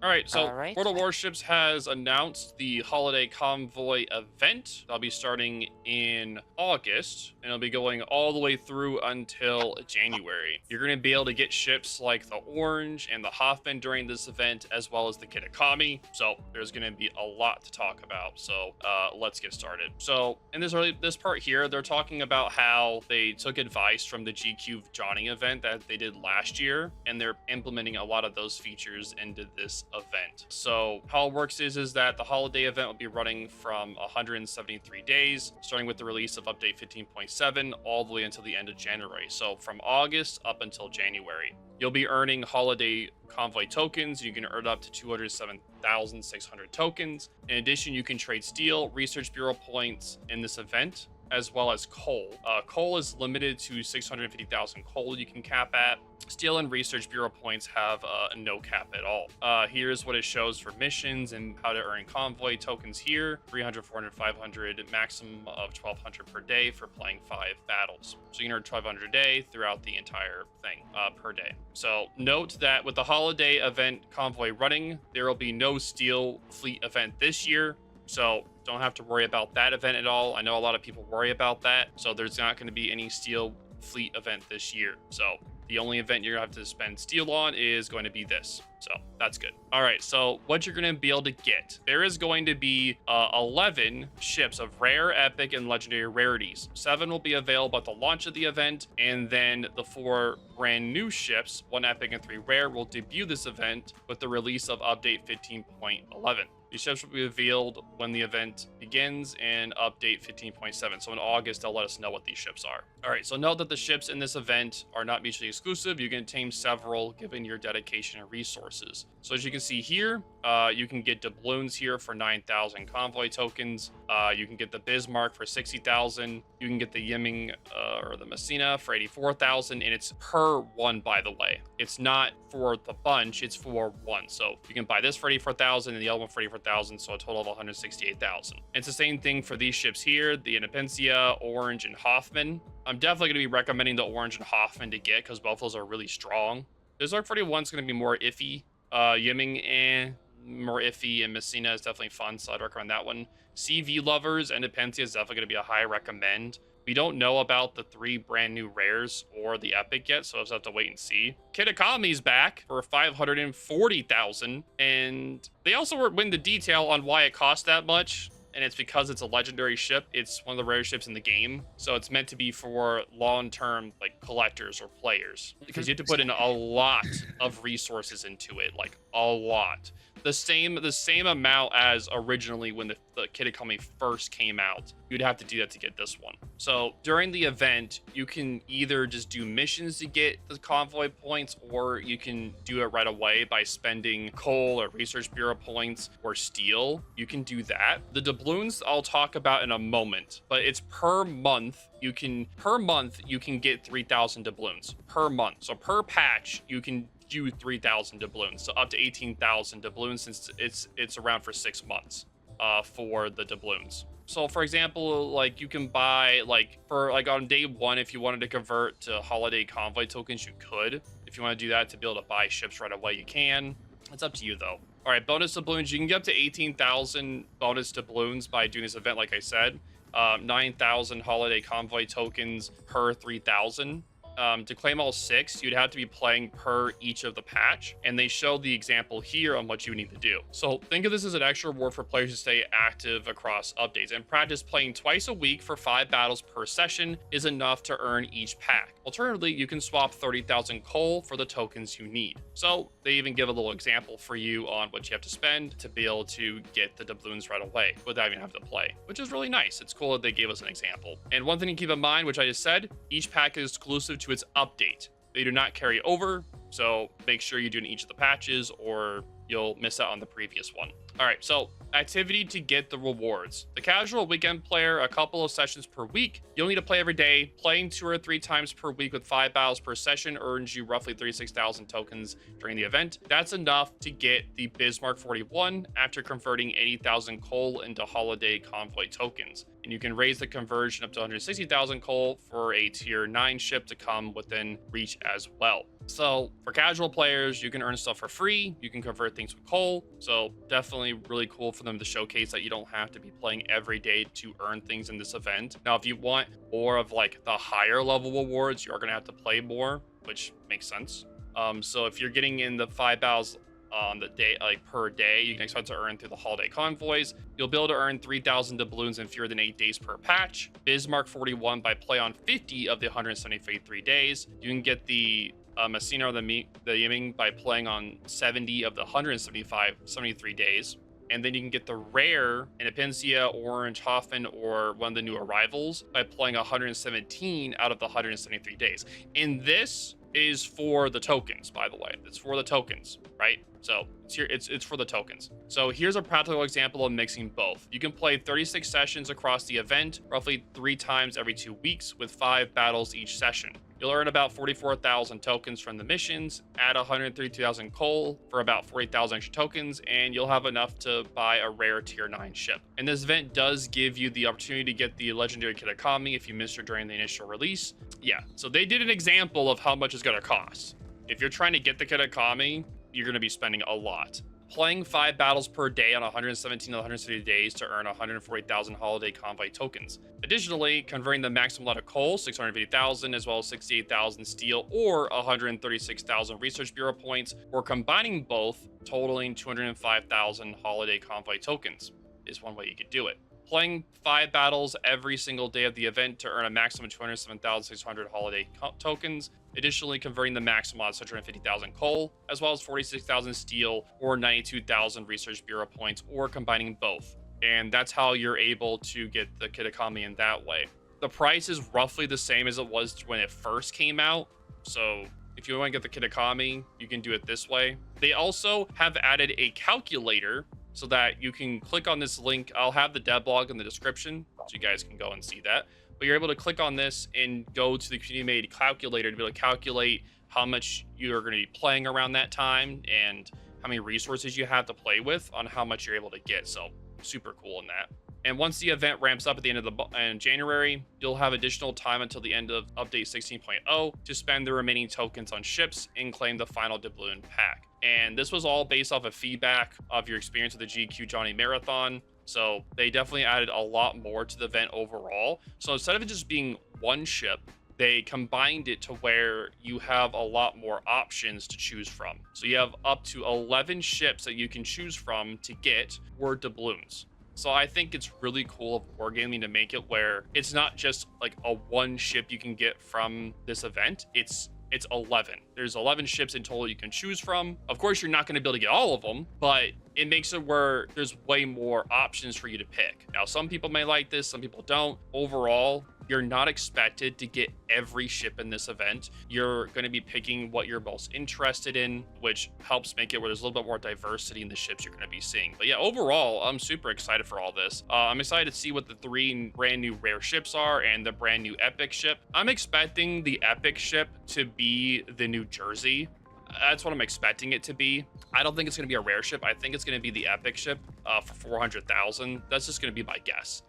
All right, so All right. World of Warships has announced the Holiday Convoy event. That'll be starting in August, and it'll be going all the way through until January. You're going to be able to get ships like the Orange and the Hoffman during this event, as well as the Kitakami. So there's going to be a lot to talk about. So let's get started. So in this part here, they're talking about how they took advice from the GQ Johnny event that they did last year, and they're implementing a lot of those features into this event. So how it works is that the holiday event will be running from 173 days, starting with the release of update 15.7 all the way until the end of January. So from August up until January, you'll be earning holiday convoy tokens. You can earn up to 207,600 tokens. In addition, you can trade steel, research bureau points in this event, as well as coal. Coal is limited to 650,000 coal you can cap at. Steel and research bureau points have no cap at all. Here's what it shows for missions and how to earn convoy tokens here. 300, 400, 500, maximum of 1,200 per day for playing 5 battles. So you can earn 1,200 a day throughout the entire thing per day. So note that with the holiday event convoy running, there will be no steel fleet event this year. So don't have to worry about that event at all. I know a lot of people worry about that. So there's not going to be any steel fleet event this year. So the only event you're going to have to spend steel on is going to be this. So that's good. All right, so what you're going to be able to get. There is going to be 11 ships of rare, epic, and legendary rarities. 7 will be available at the launch of the event, and then the 4 brand new ships, 1 epic and 3 rare, will debut this event with the release of update 15.11. These ships will be revealed when the event begins in update 15.7. So in August, they'll let us know what these ships are. All right, so note that the ships in this event are not mutually exclusive. You can tame several given your dedication and resources. So as you can see here, you can get Doubloons here for 9,000 convoy tokens. You can get the Bismarck for 60,000. You can get the Yiming or the Messina for 84,000, and it's per one, by the way. It's not for the bunch, it's for one. So you can buy this for 84,000 and the other one for 84,000, so a total of 168,000. It's the same thing for these ships here, the Independencia, Orange, and Hoffman. I'm definitely going to be recommending the Orange and Hoffman to get because both of those are really strong. Bismarck 41 is going to be more iffy. Yiming, more iffy, and Messina is definitely fun, so I'd recommend that one. CV lovers, Independencia is definitely going to be a high recommend. We don't know about the 3 brand new rares or the epic yet, so we'll have to wait and see. Kitakami's back for 540,000, and they also went into detail on why it costs that much. And it's because it's a legendary ship. It's one of the rarest ships in the game. So it's meant to be for long-term like collectors or players. Because you have to put in a lot of resources into it. Like a lot. The same amount as originally when the Kitakami first came out. You'd have to do that to get this one. So during the event, you can either just do missions to get the convoy points, or you can do it right away by spending coal or research bureau points or steel. You can do that. The doubloons I'll talk about in a moment, but it's per month. You can get 3,000 doubloons per month. So per patch, you can do 3,000 doubloons, so up to 18,000 doubloons, since it's around for 6 months for the doubloons. So for example, like you can buy like on day 1, if you wanted to convert to holiday convoy tokens, you could. If you want to do that to be able to buy ships right away, you can. It's up to you though. All right, bonus doubloons, you can get up to 18,000 bonus doubloons by doing this event. Like I said, 9,000 holiday convoy tokens per 3,000. To claim all 6, you'd have to be playing per each of the patch, and they show the example here on what you need to do. So think of this as an extra reward for players to stay active across updates, and practice playing twice a week for 5 battles per session is enough to earn each pack. Alternatively, you can swap 30,000 coal for the tokens you need. So they even give a little example for you on what you have to spend to be able to get the doubloons right away without even having to play, which is really nice. It's cool that they gave us an example. And one thing to keep in mind, which I just said, each pack is exclusive to its update. They do not carry over, so make sure you do in each of the patches or you'll miss out on the previous one. All right, so activity to get the rewards. The casual weekend player, a couple of sessions per week. You'll need to play every day. Playing 2 or 3 times per week with 5 battles per session earns you roughly 36,000 tokens during the event. That's enough to get the Bismarck 41 after converting 80,000 coal into holiday convoy tokens. And you can raise the conversion up to 160,000 coal for a tier 9 ship to come within reach as well. So for casual players, you can earn stuff for free. You can convert things with coal. So definitely really cool for them to showcase that you don't have to be playing every day to earn things in this event. Now, if you want more of like the higher level awards, you're going to have to play more, which makes sense. So if you're getting in the 5 battles on the day, like per day, you can expect to earn through the holiday convoys. You'll be able to earn 3,000 doubloons in fewer than 8 days per patch. Bismarck 41 by play on 50 of the 173 days. You can get the Messina or the Yiming by playing on 70 of the 73 days. And then you can get the rare Independencia, Orange, Hoffman, or one of the new arrivals by playing 117 out of the 173 days. And this is for the tokens, by the way. It's for the tokens, right? So it's for the tokens. So here's a practical example of mixing both. You can play 36 sessions across the event, roughly 3 times every 2 weeks, with 5 battles each session. You'll earn about 44,000 tokens from the missions, add 132,000 coal for about 40,000 extra tokens, and you'll have enough to buy a rare tier 9 ship. And this event does give you the opportunity to get the legendary Kitakami if you missed her during the initial release. Yeah, so they did an example of how much it's going to cost. If you're trying to get the Kitakami, you're going to be spending a lot. Playing 5 battles per day on 117 to 160 days to earn 140,000 Holiday Convoy tokens. Additionally, converting the maximum lot of coal, 650,000, as well as 68,000 steel or 136,000 Research Bureau points, or combining both, totaling 205,000 Holiday Convoy tokens, is one way you could do it. Playing 5 battles every single day of the event to earn a maximum of 207,600 holiday tokens. Additionally, converting the maximum lot of 650,000 coal, as well as 46,000 steel or 92,000 Research Bureau points, or combining both. And that's how you're able to get the Kitakami in that way. The price is roughly the same as it was when it first came out. So if you want to get the Kitakami, you can do it this way. They also have added a calculator so that you can click on this link. I'll have the devblog in the description so you guys can go and see that. But you're able to click on this and go to the community-made calculator to be able to calculate how much you're going to be playing around that time and how many resources you have to play with on how much you're able to get. So super cool in that. And once the event ramps up at the end of in January, you'll have additional time until the end of update 16.0 to spend the remaining tokens on ships and claim the final doubloon pack. And this was all based off of feedback of your experience with the GQ Johnny Marathon. So they definitely added a lot more to the event overall. So instead of it just being one ship, they combined it to where you have a lot more options to choose from. So you have up to 11 ships that you can choose from to get World Doubloons. So I think it's really cool of Wargaming to make it where it's not just like a one ship you can get from this event. It's 11. There's 11 ships in total you can choose from. Of course, you're not going to be able to get all of them, but it makes it where there's way more options for you to pick. Now, some people may like this, some people don't. Overall, you're not expected to get every ship in this event. You're going to be picking what you're most interested in, which helps make it where there's a little bit more diversity in the ships you're going to be seeing. But yeah, overall, I'm super excited for all this. I'm excited to see what the 3 brand new rare ships are and the brand new epic ship. I'm expecting the epic ship to be the New Jersey. That's what I'm expecting it to be. I don't think it's going to be a rare ship. I think it's going to be the epic ship for 400,000. That's just going to be my guess.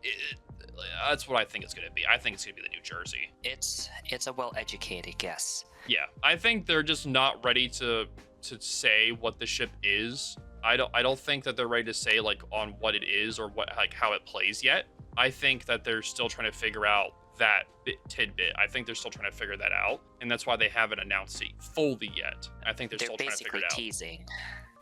That's what I think it's going to be. I think it's going to be the New Jersey. It's a well-educated guess. Yeah, I think they're just not ready to say what the ship is. I don't think that they're ready to say like on what it is or what like how it plays yet. I think that they're still trying to figure out that tidbit. I think they're still trying to figure that out, and that's why they haven't announced it fully yet. I think they're still trying to figure it out. They're basically teasing.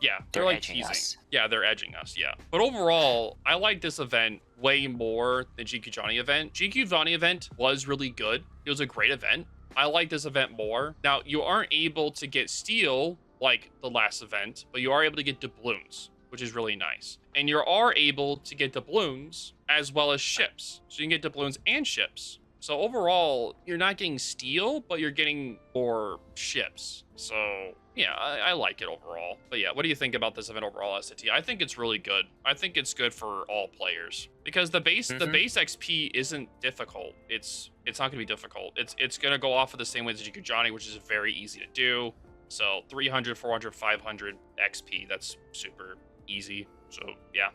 Yeah, they're like teasing us. Yeah, they're edging us. Yeah, but overall, I like this event way more than GQ Johnny event. GQ Johnny event was really good. It was a great event. I like this event more. Now, you aren't able to get steel like the last event, but you are able to get doubloons, which is really nice. And you are able to get doubloons as well as ships. So you can get doubloons and ships. So overall, you're not getting steel, but you're getting more ships. So yeah, I like it overall. But yeah, what do you think about this event overall, SAT? I think it's really good. I think it's good for all players because the base XP isn't difficult. It's not gonna be difficult. It's gonna go off of the same way as GQ Johnny, which is very easy to do. So 300, 400, 500 XP. That's super easy. So yeah.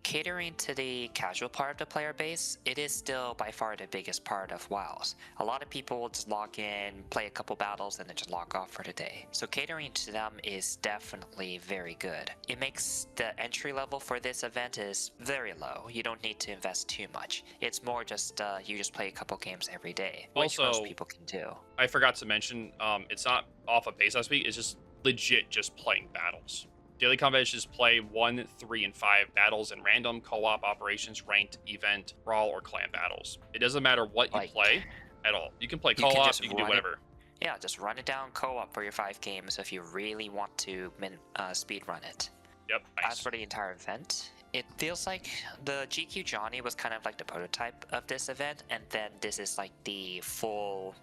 catering to the casual part of the player base, it is still by far the biggest part of WoWs. A lot of people will just log in, play a couple battles, and then just log off for the day. So catering to them is definitely very good. It makes the entry level for this event is very low. You don't need to invest too much. It's more just you just play a couple games every day, which Also, most people can do. I forgot to mention, it's not off of base last week. It's just legit just playing battles. Daily combat is just play 1, 3, and 5 battles in random, co-op, operations, ranked, event, brawl, or clan battles. It doesn't matter what you play at all. You can play co-op, you can do whatever. Yeah, just run it down co-op for your 5 games if you really want to speed run it. Yep, nice. As for the entire event, it feels like the GQ Johnny was kind of like the prototype of this event, and then this is like the full,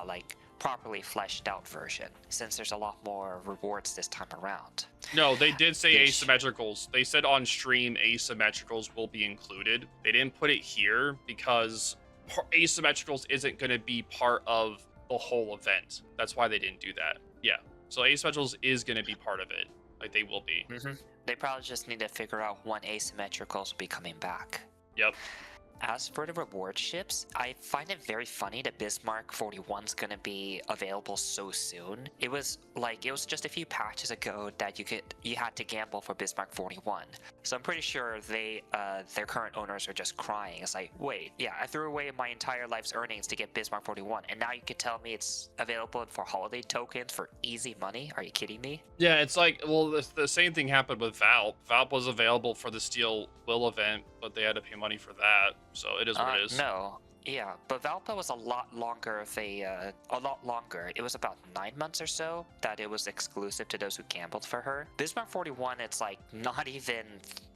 like, properly fleshed out version, since there's a lot more rewards this time around. No, they did say asymmetricals. They said on stream asymmetricals will be included. They didn't put it here because asymmetricals isn't going to be part of the whole event. That's why they didn't do that. Yeah, so asymmetricals is going to be part of it. Like, they will be. They probably just need to figure out when asymmetricals will be coming back. Yep. As for the reward ships, I find it very funny that Bismarck 41's gonna be available so soon. It was just a few patches ago that you had to gamble for Bismarck 41. So I'm pretty sure their current owners are just crying. It's like, wait, yeah, I threw away my entire life's earnings to get Bismarck 41, and now you can tell me it's available for holiday tokens for easy money? Are you kidding me? Yeah, it's like, well, the same thing happened with Valp. Valp was available for the Steel Will event, but they had to pay money for that. So it is what it is. No, yeah, but Valpa was a lot longer. It was about 9 months or so that it was exclusive to those who gambled for her. Bismarck 41, it's like not even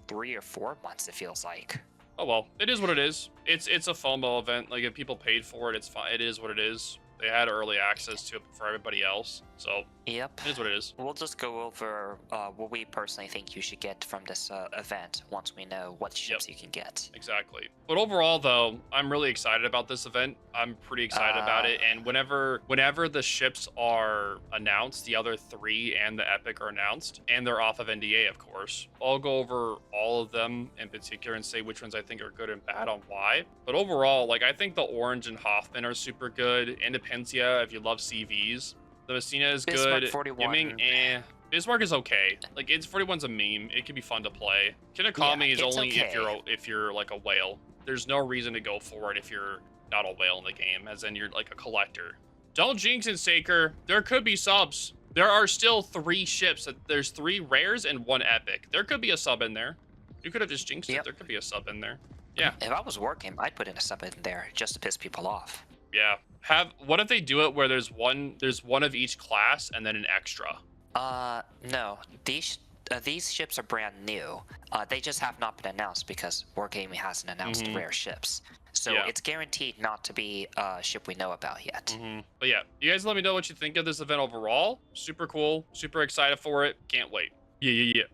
3 or 4 months. It feels like. Oh well, it is what it is. It's a FOMO event. Like, if people paid for it, it's fine. It is what it is. They had early access to it for everybody else, so yep, it is what it is. We'll just go over what we personally think you should get from this event once we know what ships you can get. Exactly. But overall, though, I'm really excited about this event. I'm pretty excited about it, and whenever the ships are announced, the other 3 and the Epic are announced, and they're off of NDA, of course, I'll go over all of them in particular and say which ones I think are good and bad on why. But overall, like, I think the Orange and Hoffman are super good. Independencia, if you love CVs. The Messina is Bismarck good. 41. Yiming, Bismarck is okay. Like, 41's a meme. It can be fun to play. Kitakami is only okay. if you're like a whale. There's no reason to go for it if you're not a whale in the game, as in you're like a collector. Don't jinx it, Saker. There could be subs. There are still 3 ships. There's 3 rares and 1 epic. There could be a sub in there. You could have just jinxed it. There could be a sub in there. Yeah. If I was working, I'd put in a sub in there just to piss people off. Yeah. What if they do it where there's one of each class and then an extra? No. These ships are brand new. They just have not been announced because Wargaming hasn't announced the rare ships. So it's guaranteed not to be a ship we know about yet. But yeah, you guys let me know what you think of this event overall. Super cool. Super excited for it. Can't wait. Yeah.